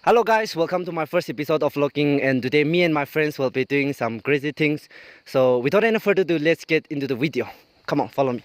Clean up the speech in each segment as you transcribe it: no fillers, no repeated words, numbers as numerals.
Hello guys, welcome to my first episode of vlogging, and today me and my friends will be doing some crazy things. So without any further ado, let's get into the video. Come on, follow me.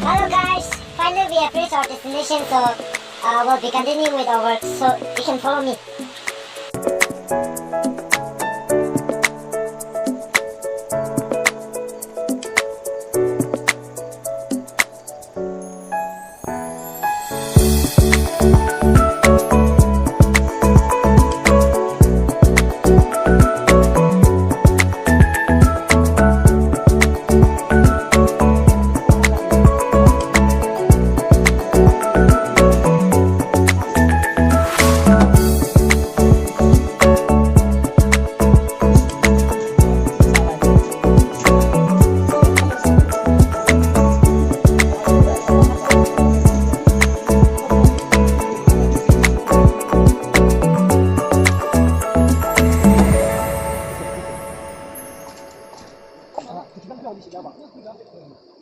Hello guys, finally we have reached our destination, so we'll be continuing with our work, so you can follow me.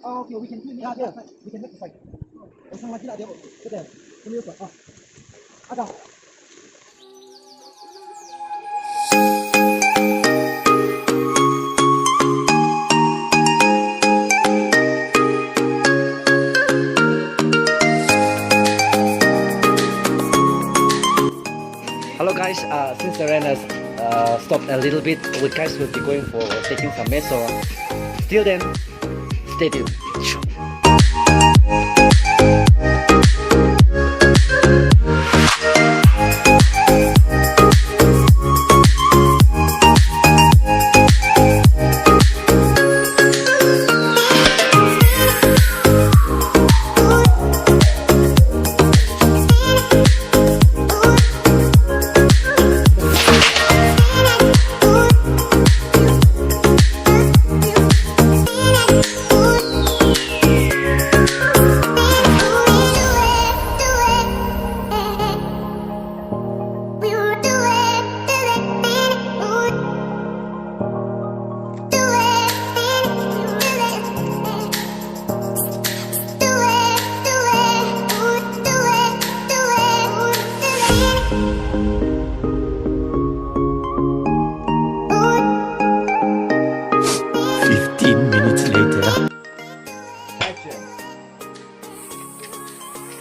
Okay, we can do it. Yeah, we can make the fight. Usang lagi lah dia. Betul. Ini apa? Ada. Hello guys, since the rain has stopped a little bit, we guys will be going for taking some mess. So till then, stay tuned.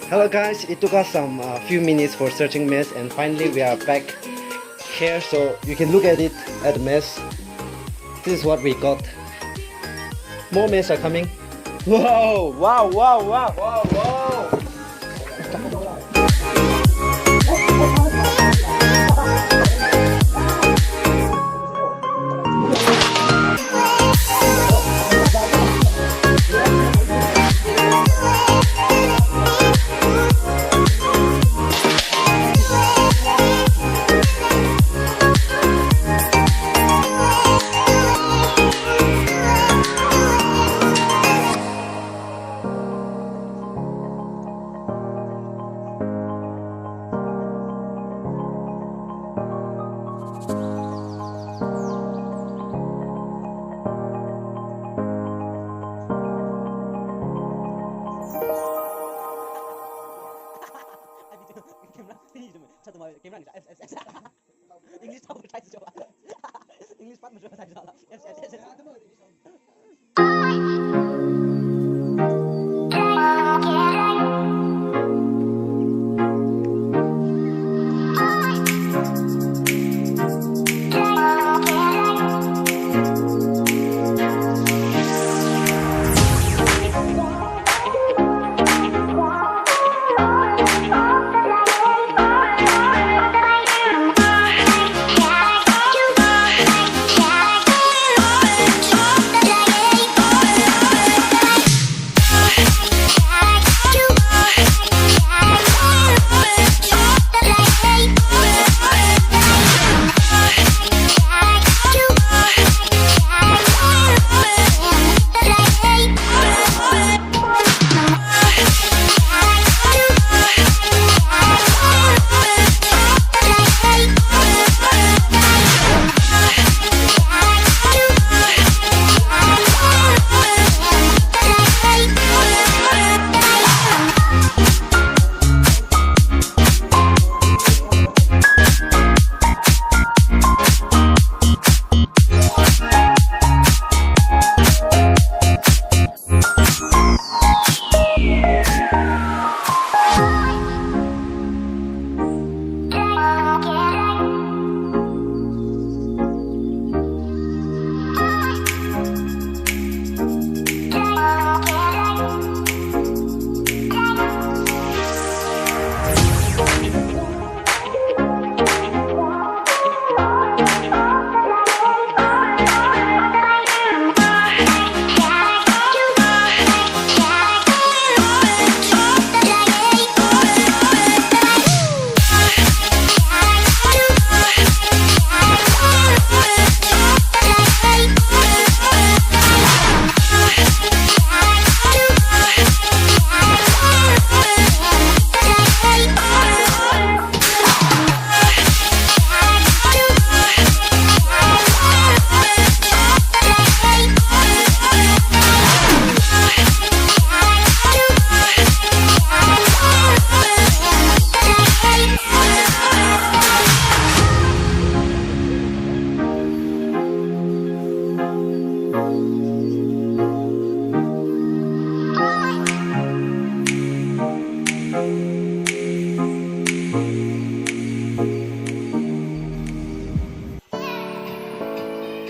Hello guys, it took us some few minutes for searching mess, and finally we are back here, so you can look at it at the mess. This is what we got. More mess are coming. Whoa! Wow! Wow! Wow! Wow! Wow!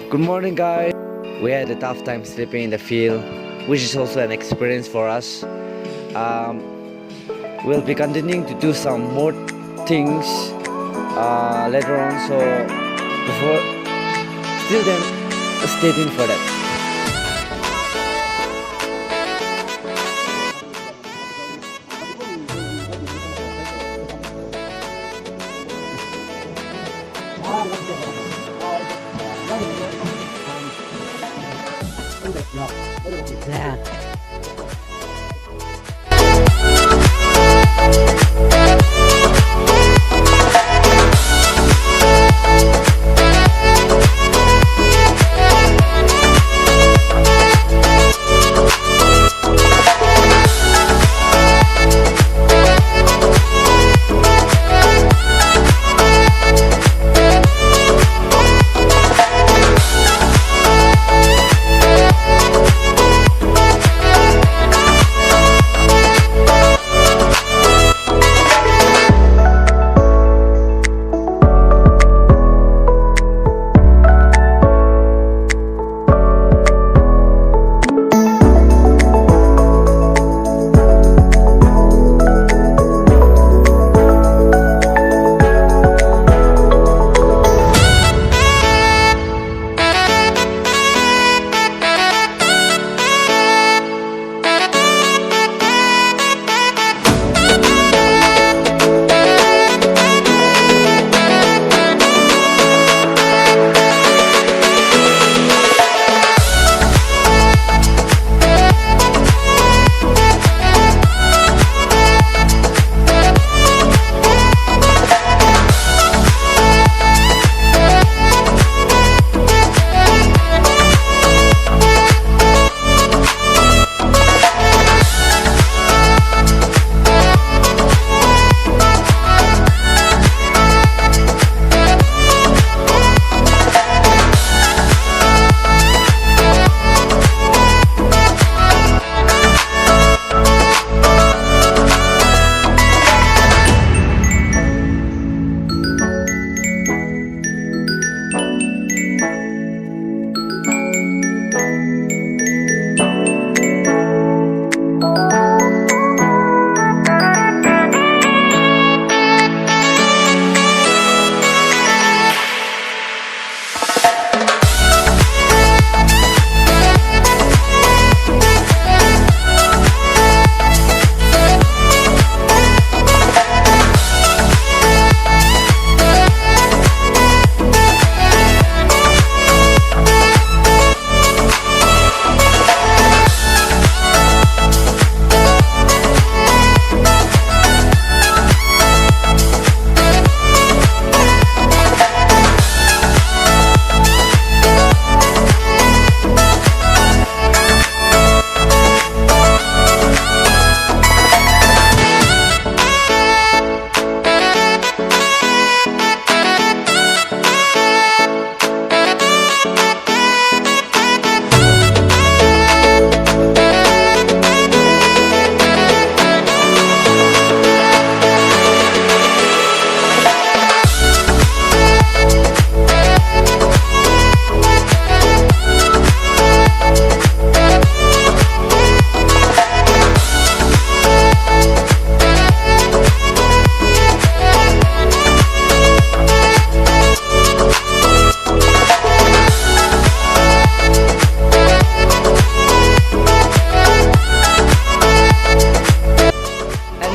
Good morning, guys. We had a tough time sleeping in the field, which is also an experience for us. We'll be continuing to do some more things later on. So still then, stay tuned for that. Yeah.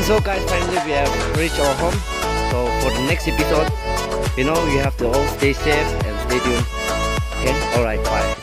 So guys, finally we have reached our home. So for the next episode, you have to all stay safe and stay tuned. Okay, alright, bye.